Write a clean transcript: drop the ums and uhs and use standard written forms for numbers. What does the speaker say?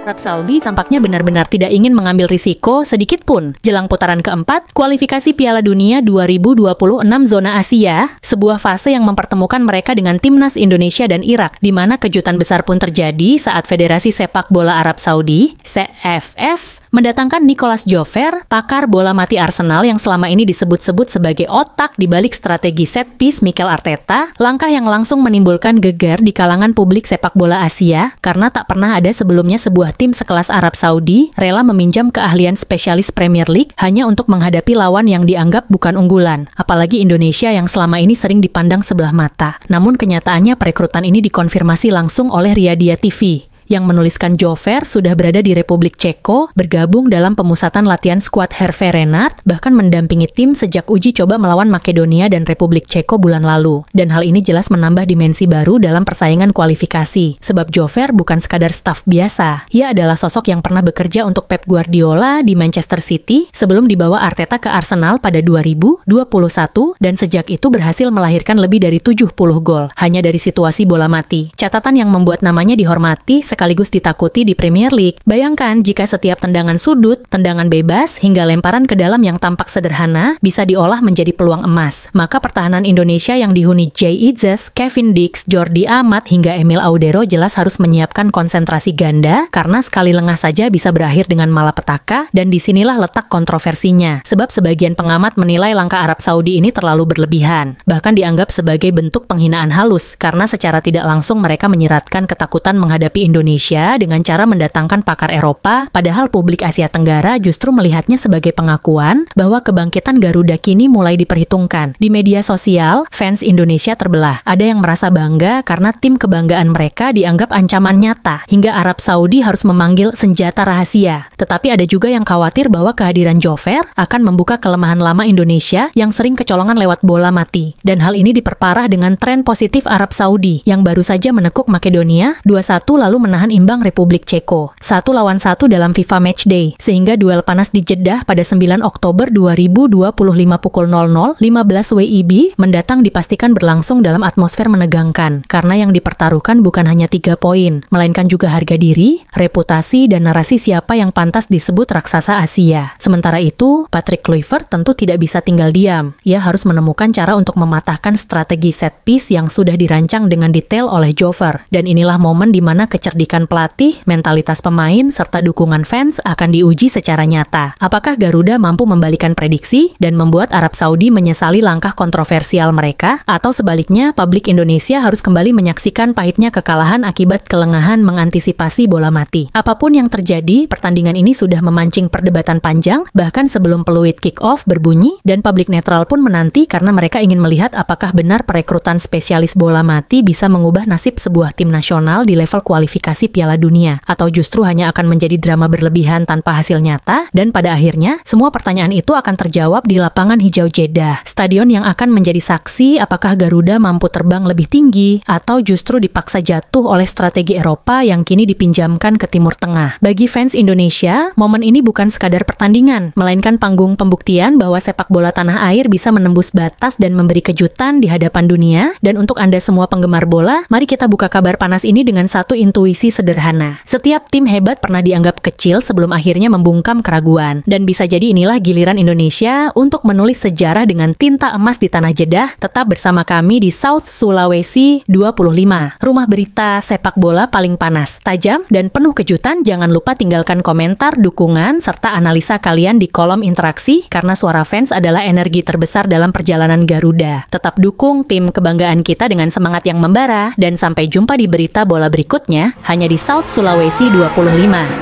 Arab Saudi tampaknya benar-benar tidak ingin mengambil risiko sedikit pun. Jelang putaran keempat, kualifikasi Piala Dunia 2026 zona Asia, sebuah fase yang mempertemukan mereka dengan timnas Indonesia dan Irak, di mana kejutan besar pun terjadi saat Federasi Sepak Bola Arab Saudi, CFF, mendatangkan Nicolas Jover, pakar bola mati Arsenal yang selama ini disebut-sebut sebagai otak di balik strategi set piece Mikel Arteta, langkah yang langsung menimbulkan gegar di kalangan publik sepak bola Asia, karena tak pernah ada sebelumnya sebuah tim sekelas Arab Saudi rela meminjam keahlian spesialis Premier League hanya untuk menghadapi lawan yang dianggap bukan unggulan, apalagi Indonesia yang selama ini sering dipandang sebelah mata. Namun kenyataannya perekrutan ini dikonfirmasi langsung oleh Riyadhia TV, yang menuliskan Jover sudah berada di Republik Ceko, bergabung dalam pemusatan latihan skuad Hervé Renard, bahkan mendampingi tim sejak uji coba melawan Makedonia dan Republik Ceko bulan lalu. Dan hal ini jelas menambah dimensi baru dalam persaingan kualifikasi, sebab Jover bukan sekadar staf biasa. Ia adalah sosok yang pernah bekerja untuk Pep Guardiola di Manchester City sebelum dibawa Arteta ke Arsenal pada 2021, dan sejak itu berhasil melahirkan lebih dari 70 gol, hanya dari situasi bola mati. Catatan yang membuat namanya dihormati sekaligus ditakuti di Premier League. Bayangkan jika setiap tendangan sudut, tendangan bebas, hingga lemparan ke dalam yang tampak sederhana bisa diolah menjadi peluang emas. Maka pertahanan Indonesia yang dihuni Jay Itzes, Kevin Dix, Jordi Amat, hingga Emil Audero jelas harus menyiapkan konsentrasi ganda, karena sekali lengah saja bisa berakhir dengan malapetaka, dan disinilah letak kontroversinya. Sebab sebagian pengamat menilai langkah Arab Saudi ini terlalu berlebihan, bahkan dianggap sebagai bentuk penghinaan halus, karena secara tidak langsung mereka menyiratkan ketakutan menghadapi Indonesia dengan cara mendatangkan pakar Eropa, padahal publik Asia Tenggara justru melihatnya sebagai pengakuan bahwa kebangkitan Garuda kini mulai diperhitungkan. Di media sosial, fans Indonesia terbelah. Ada yang merasa bangga karena tim kebanggaan mereka dianggap ancaman nyata, hingga Arab Saudi harus memanggil senjata rahasia. Tetapi ada juga yang khawatir bahwa kehadiran Jover akan membuka kelemahan lama Indonesia yang sering kecolongan lewat bola mati. Dan hal ini diperparah dengan tren positif Arab Saudi yang baru saja menekuk Makedonia 2-1 lalu menahan imbang Republik Ceko 1-1 dalam FIFA Matchday, sehingga duel panas di Jeddah pada 9 Oktober 2025 pukul 00.15 WIB mendatang dipastikan berlangsung dalam atmosfer menegangkan, karena yang dipertaruhkan bukan hanya 3 poin, melainkan juga harga diri, reputasi, dan narasi siapa yang pantas disebut raksasa Asia. Sementara itu, Patrick Kluivert tentu tidak bisa tinggal diam. Ia harus menemukan cara untuk mematahkan strategi set piece yang sudah dirancang dengan detail oleh Jover, dan inilah momen di mana kecerdikan pelatih, mentalitas pemain, serta dukungan fans akan diuji secara nyata. Apakah Garuda mampu membalikan prediksi dan membuat Arab Saudi menyesali langkah kontroversial mereka, atau sebaliknya publik Indonesia harus kembali menyaksikan pahitnya kekalahan akibat kelengahan mengantisipasi bola mati? Apapun yang terjadi, pertandingan ini sudah memancing perdebatan panjang, bahkan sebelum peluit kick-off berbunyi, dan publik netral pun menanti karena mereka ingin melihat apakah benar perekrutan spesialis bola mati bisa mengubah nasib sebuah tim nasional di level kualifikasi Piala Dunia, atau justru hanya akan menjadi drama berlebihan tanpa hasil nyata. Dan pada akhirnya, semua pertanyaan itu akan terjawab di lapangan hijau Jeddah, stadion yang akan menjadi saksi apakah Garuda mampu terbang lebih tinggi, atau justru dipaksa jatuh oleh strategi Eropa yang kini dipinjamkan ke Timur Tengah. Bagi fans Indonesia, momen ini bukan sekadar pertandingan, melainkan panggung pembuktian bahwa sepak bola tanah air bisa menembus batas dan memberi kejutan di hadapan dunia. Dan untuk Anda semua penggemar bola, mari kita buka kabar panas ini dengan satu intuisi sederhana. Setiap tim hebat pernah dianggap kecil sebelum akhirnya membungkam keraguan. Dan bisa jadi inilah giliran Indonesia untuk menulis sejarah dengan tinta emas di tanah Jeddah. Tetap bersama kami di South Sulawesi 25, rumah berita sepak bola paling panas, tajam, dan penuh kejutan. Jangan lupa tinggalkan komentar, dukungan, serta analisa kalian di kolom interaksi, karena suara fans adalah energi terbesar dalam perjalanan Garuda. Tetap dukung tim kebanggaan kita dengan semangat yang membara, dan sampai jumpa di berita bola berikutnya, hanya di South Sulawesi 25.